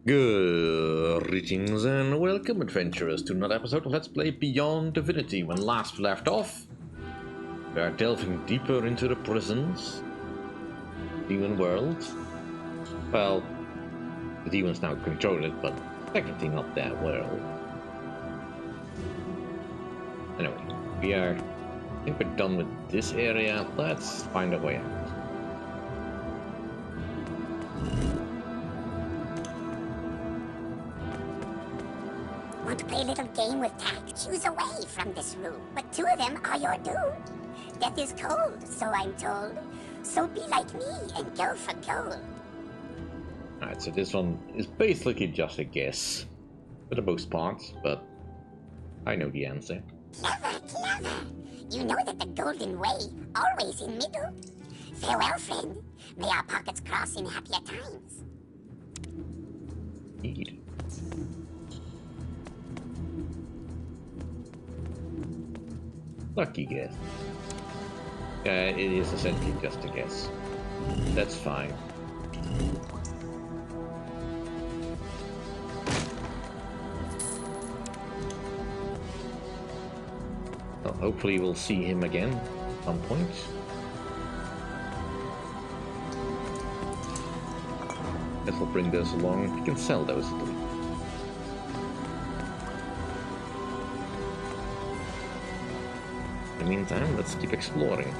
Greetings and welcome, adventurers, to another episode of Let's Play Beyond Divinity. When last we left off, we are delving deeper into the prisons, demon world. Well, the demons now control it, but technically not their world. Anyway, I think we're done with this area. Let's find a way out. Want to play a little game with tag? Choose away from this room, but two of them are your doom. Death is cold, so I'm told. So be like me and go for gold. Alright, so this one is basically just a guess, for the most part, but I know the answer. Clever, clever. You know that the golden way, always in middle. Farewell, friend. May our pockets cross in happier times. Indeed. Lucky guess. It is essentially just a guess. That's fine. Well, hopefully we'll see him again at some point. Guess we'll bring those along. We can sell those at least. In the meantime, let's keep exploring.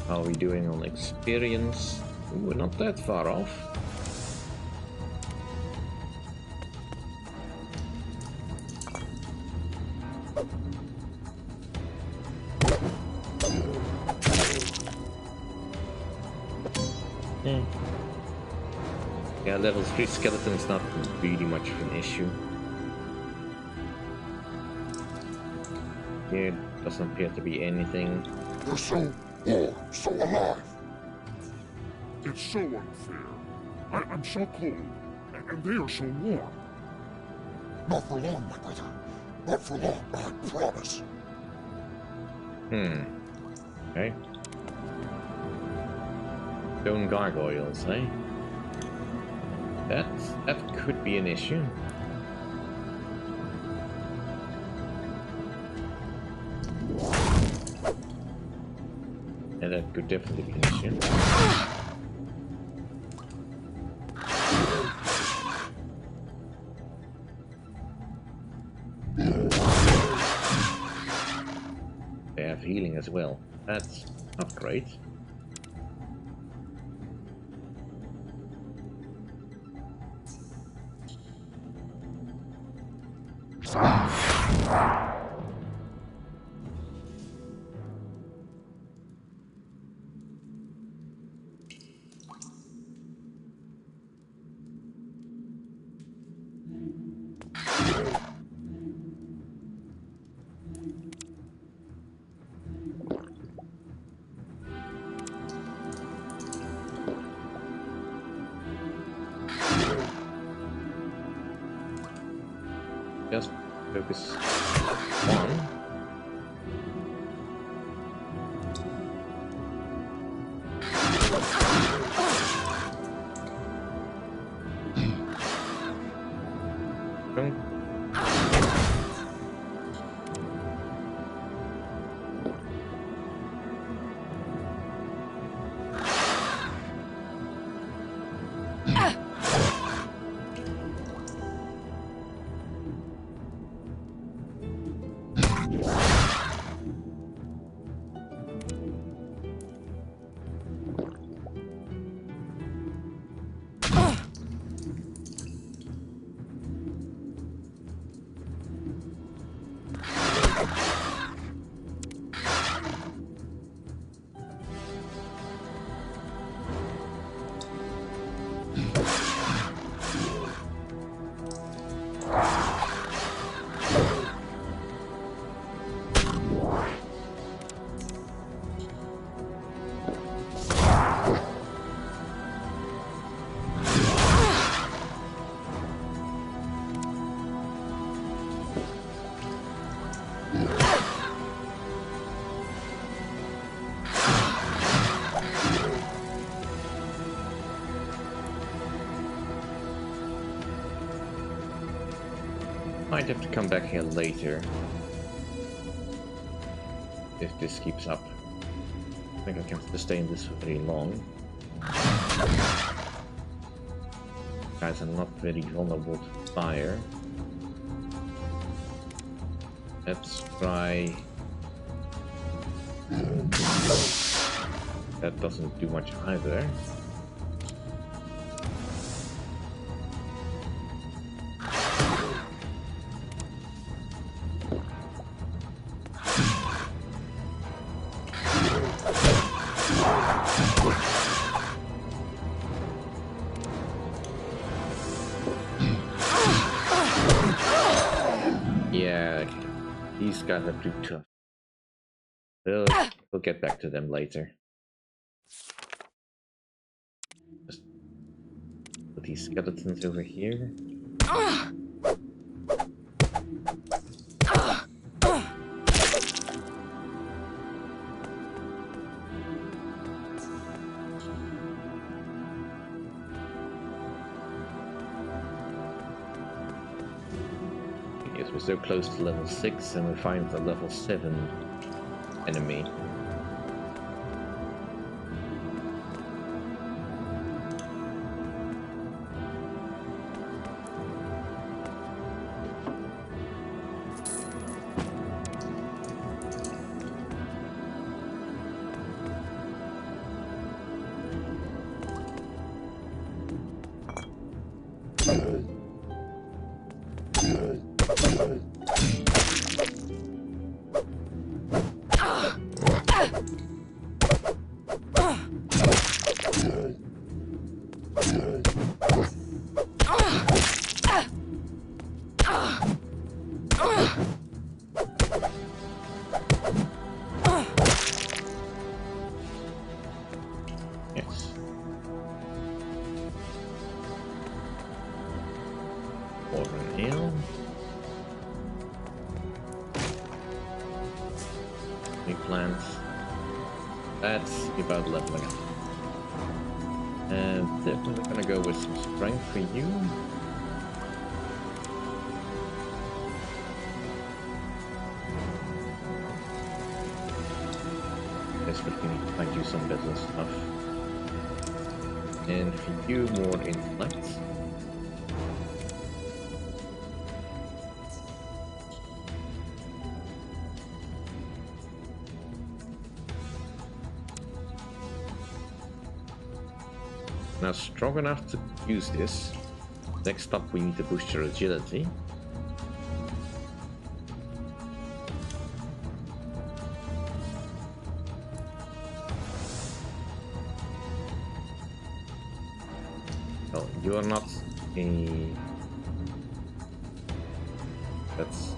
How are we doing on experience? Ooh, we're not that far off. Yeah, level 3 skeleton is not really much of an issue. Here doesn't appear to be anything. They're so alive. It's so unfair. I'm so cold, and they are so warm. Not for long, my brother. Not for long, I promise. Okay. Stone gargoyles, eh? That could be an issue. And that could definitely be an issue. They have healing as well. That's not great. Just focus one. Don't. Might have to come back here later. If this keeps up. I think I can sustain this for very long. Guys are not very vulnerable to fire. Let's try... That doesn't do much either. Yeah, these guys are too tough. We'll get back to them later. Just put these skeletons over here. Yes, we're so close to level 6 and we find the level 7 enemy. Yes. Over an hill. New plants. That's about leveling up. And definitely gonna go with some strength for you. Desperately need to find you some better stuff. And for you, more intellect. Now, strong enough to use this. Next up, we need to boost your agility. Oh, you are not a... That's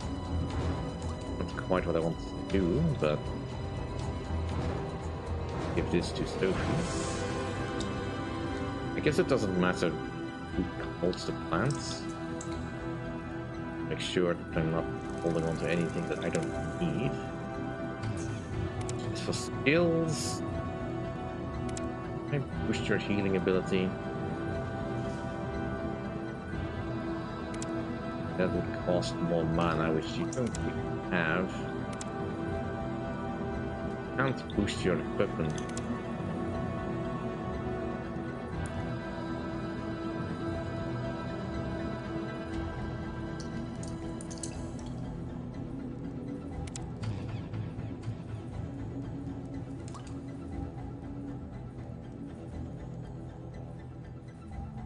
not quite what I wanted to do, but... Give this to Sophie. I guess it doesn't matter who holds the plants. Make sure that I'm not holding on to anything that I don't need. As for skills, I boost your healing ability. That would cost more mana, which you don't really have. Can't boost your equipment.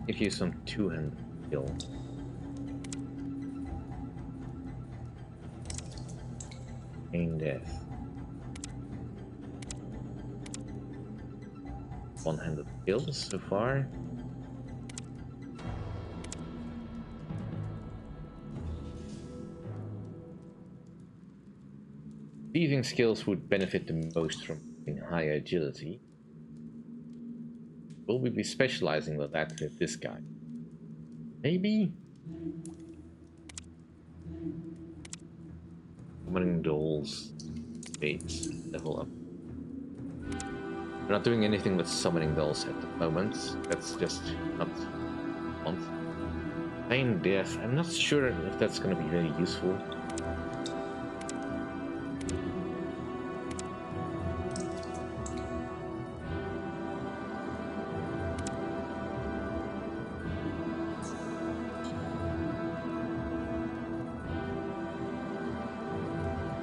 Give you some two-handed skill. Gain death. One-handed skills so far. Thieving skills would benefit the most from having higher agility. Will we be specializing with that with this guy? Maybe? Summoning dolls. Gates. Level up. We're not doing anything with summoning dolls at the moment. That's just not want. Plain death. I'm not sure if that's gonna be very useful.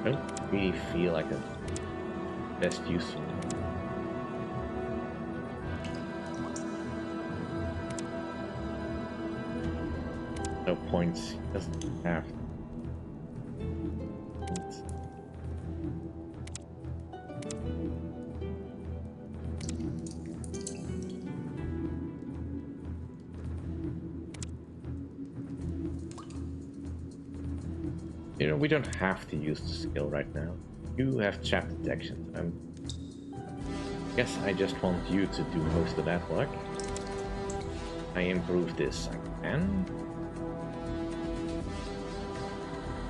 I don't really feel like a best useful. No points. He doesn't have. You know, we don't have to use the skill right now. You have trap detection. Guess I just want you to do most of that work. I improve this. I can.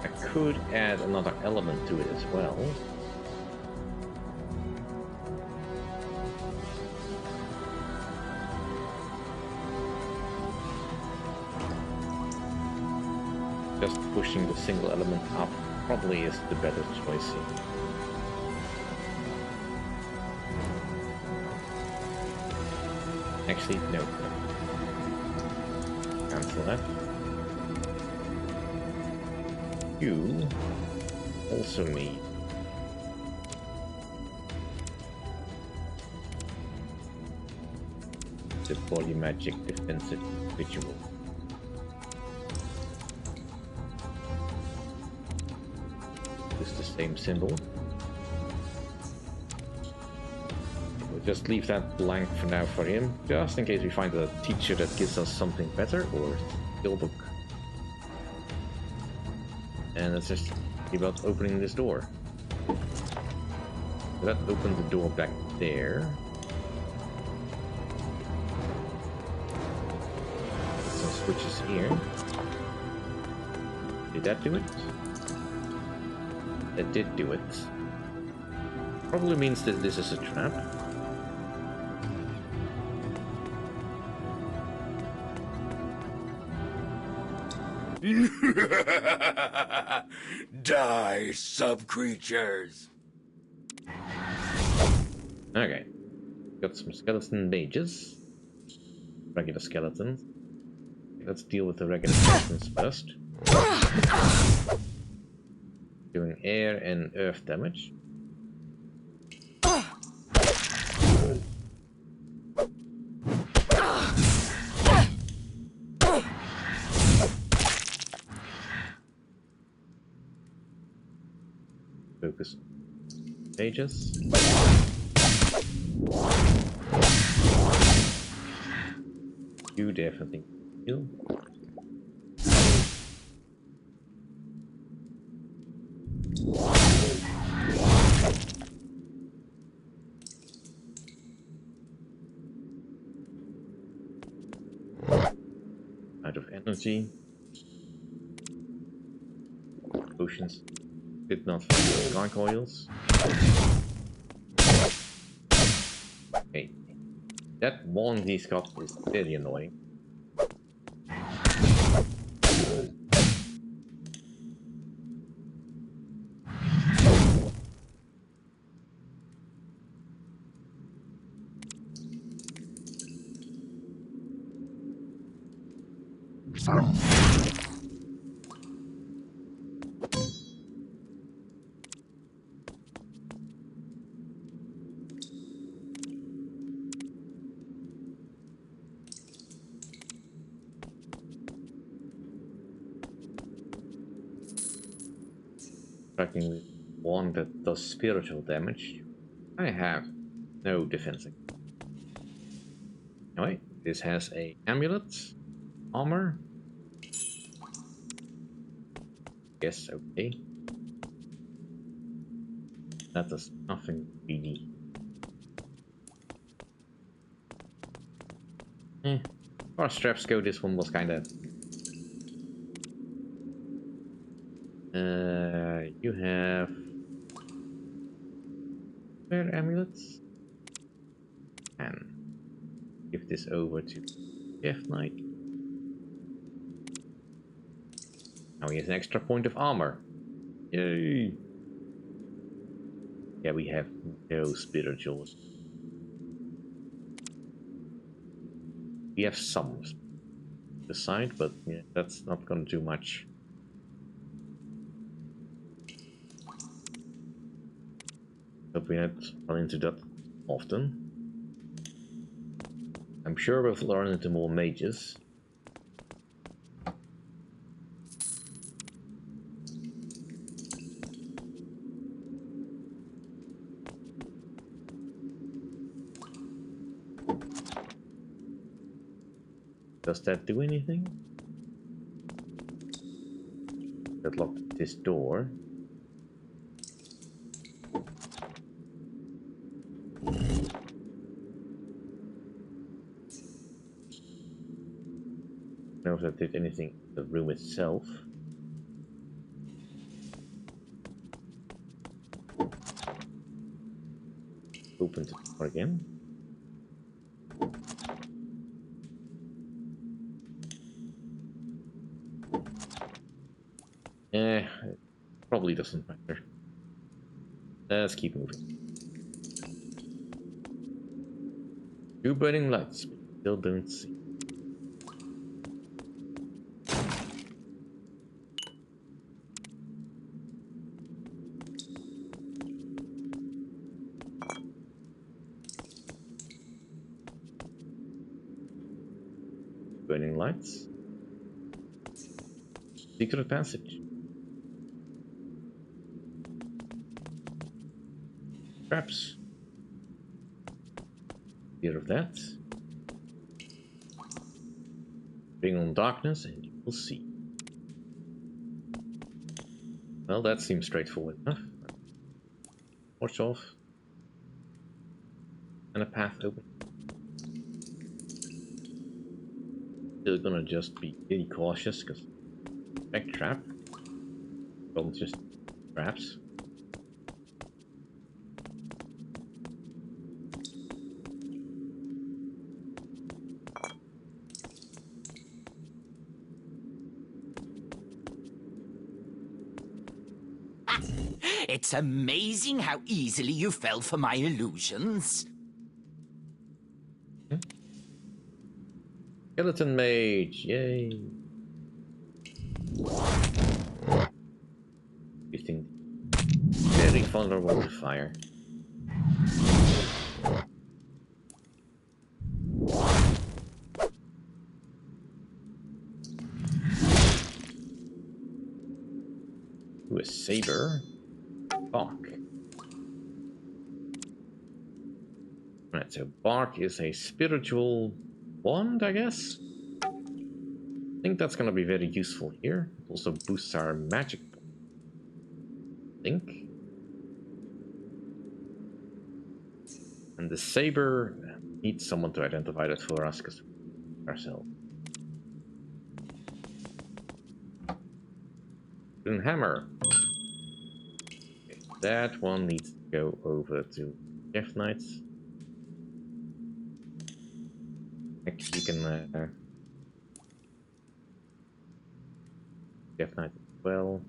I could add another element to it as well. Just pushing the single element up probably is the better choice here. Actually, no. Cancel that. You also need the body magic defensive ritual. Use the same symbol. We'll just leave that blank for now for him, just in case we find a teacher that gives us something better, or skill book. And let's just see about opening this door. So that opened the door back there. Some switches here. Did that do it? That did do it. Probably means that this is a trap. Die, sub-creatures! Okay. Got some skeleton mages. Regular skeletons. Let's deal with the regular skeletons first. Doing air and earth damage. Focus mages. You definitely heal. Out of energy. Potions. Did not find gargoyles. Okay. That one he's got is very annoying. Striking with one that does spiritual damage. I have no defense. Anyway, this has a amulet, armor. Yes, okay. That does nothing really. As far as straps go, this one was kinda... you have... Where amulets? And give this over to Death Knight. Now he has an extra point of armor. Yay! Yeah, we have no spirituals. We have some beside, but yeah, that's not gonna do much. Hope we not run into that often. I'm sure we'll learn into more mages. Does that do anything? That locked this door. Know if that did anything in the room itself. Open the door again. It probably doesn't matter. Let's keep moving. 2 burning lights, but still don't see. Burning lights. Secret passage. Traps. Fear of that. Bring on darkness and you will see. Well, that seems straightforward enough. Torch off. And a path open. Still gonna just be really cautious because back trap. Well, just traps. It's amazing how easily you fell for my illusions. Skeleton mage, yay! You think very vulnerable to fire. Ooh, a saber. Bark. Right, so bark is a spiritual wand, I guess? I think that's gonna be very useful here. It also boosts our magic. I think. And the saber needs someone to identify that for us, because ourselves. Wooden hammer. Okay, that one needs to go over to Death Knights. Actually, you can Death Knight as well.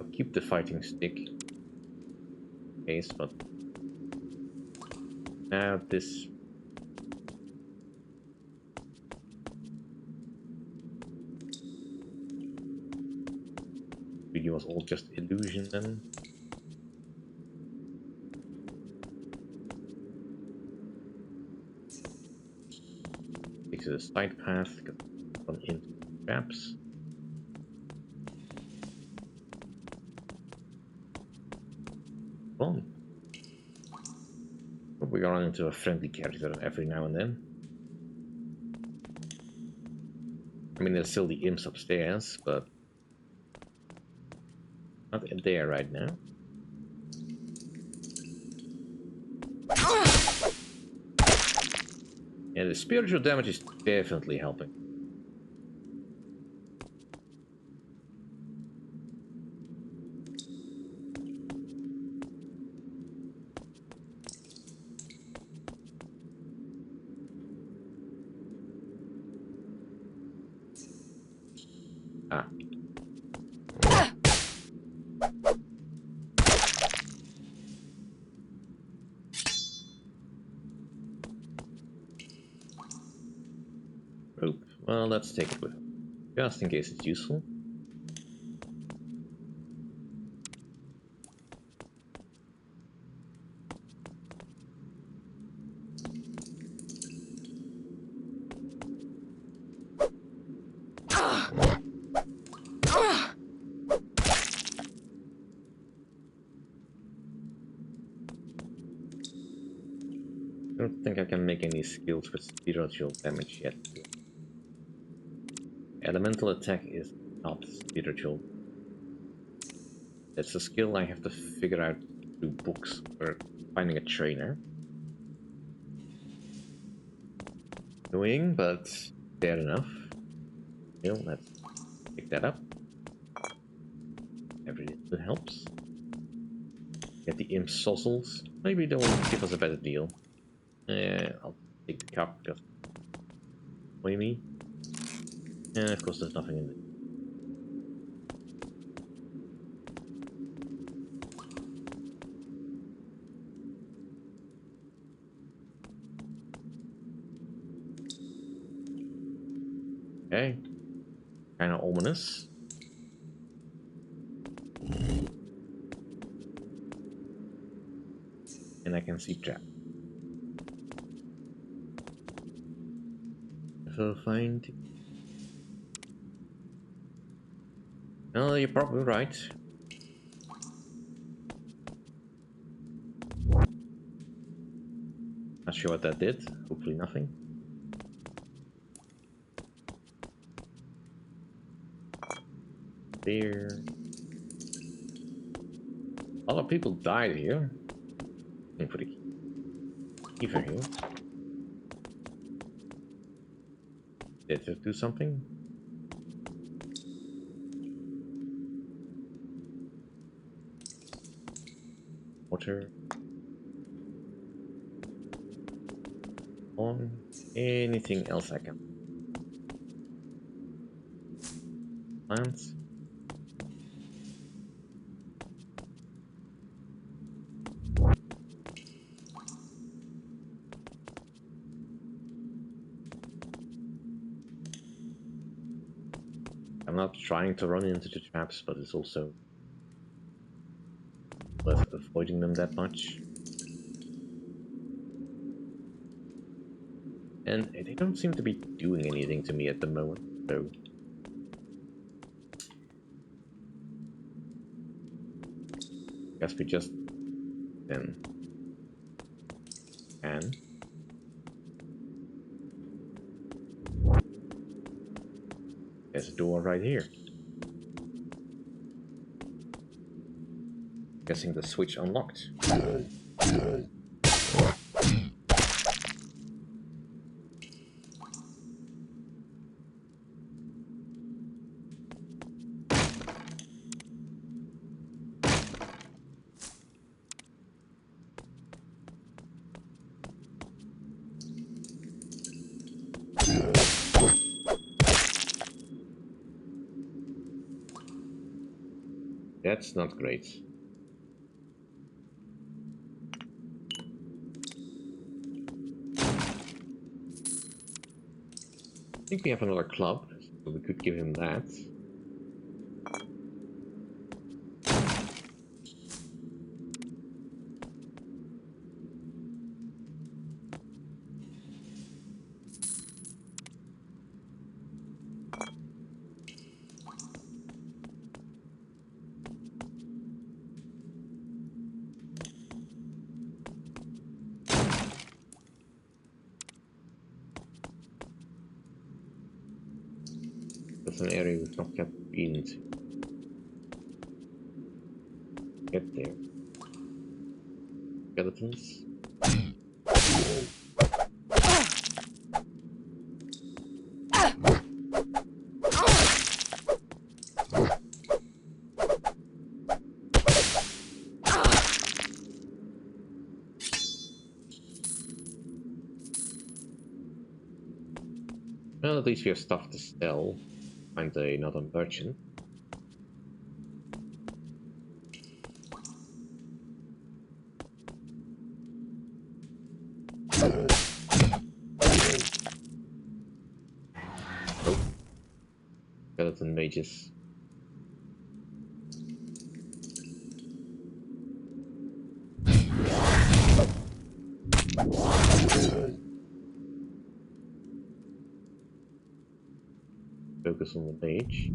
I'll keep the fighting stick in case, but now this video was all just illusion then. Take to the side path, get on into traps. Well, we run into a friendly character every now and then. I mean, there's still the imps upstairs, but not in there right now. Yeah, the spiritual damage is definitely helping. Well, let's take it with us, just in case it's useful. I don't think I can make any skills with spiritual damage yet. Elemental attack is not spiritual. It's a skill I have to figure out through books or finding a trainer. Annoying, but fair enough. Still, let's pick that up. Every little helps. Get the imp sozzles. Maybe they will give us a better deal. I'll take the cup because annoy me. And of course there's nothing in it. Okay. Kinda ominous. And I can see trap. So find. No, you're probably right. Not sure what that did. Hopefully nothing. There. A lot of people died here. Looking for the key for here. Did it do something? Water. On. Anything else I can? Plants. I'm not trying to run into the traps, but it's also worth avoiding them that much. And they don't seem to be doing anything to me at the moment, so... guess we just... then... can... There's a door right here. Guessing the switch unlocked. That's not great. I think we have another club, so we could give him that. That's an area we've not yet been into. Get there. Skeletons. Well, at least we have stuff to sell. Find another merchant. skeleton mages. Focus on the page.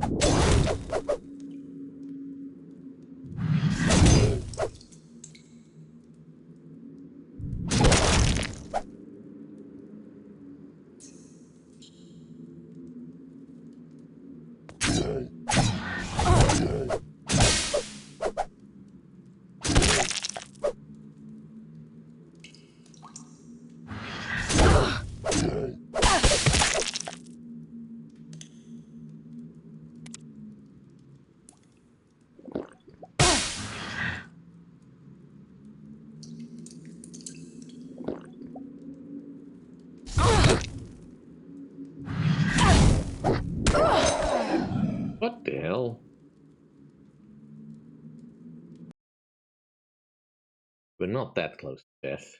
What the hell? We're not that close to death.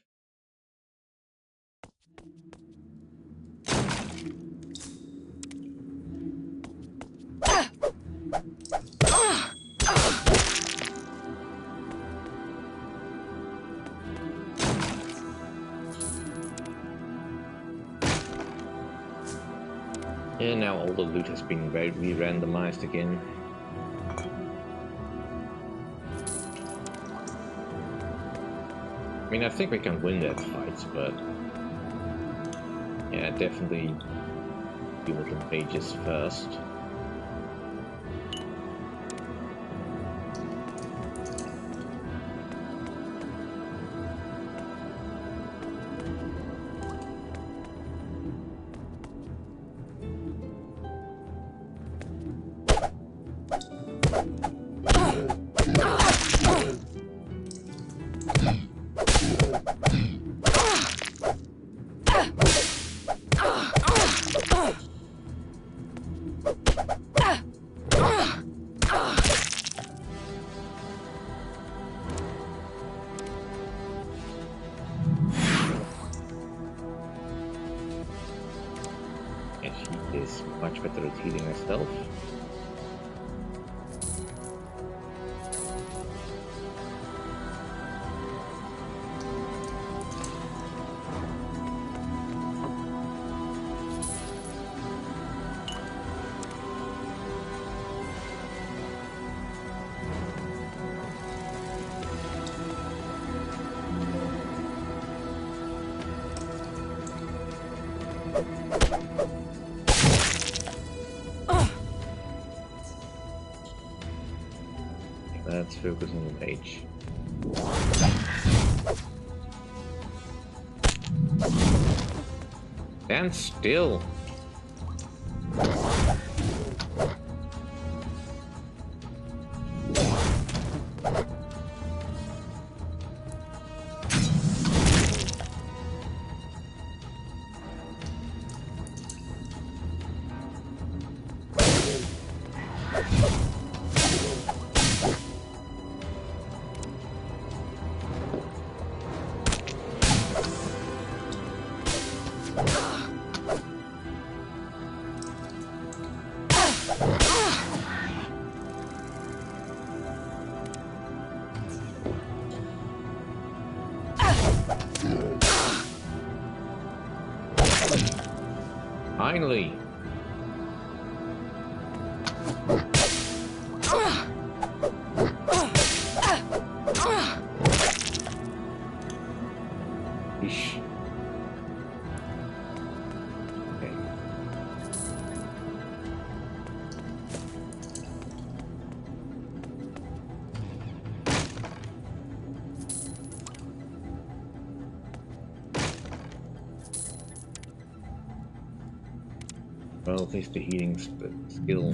And now all the loot has been re-randomized again. I mean, I think we can win that fight, but yeah, definitely deal with the mages first. She is much better at healing herself. Let's focus on the mage. Stand still. Finally! Ish. Okay. Well, at least the healing skill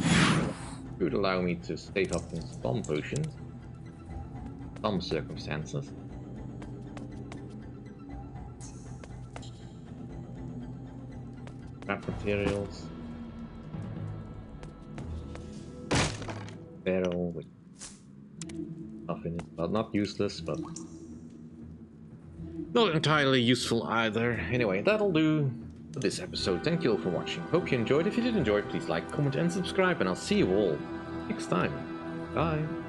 should allow me to save up in some potions. Some circumstances. Scrap materials. Barrel with stuff in it. Well, not useless, but not entirely useful either. Anyway, that'll do. for this episode. Thank you all for watching. Hope you enjoyed. If you did enjoy, please like, comment and subscribe, and I'll see you all next time. Bye.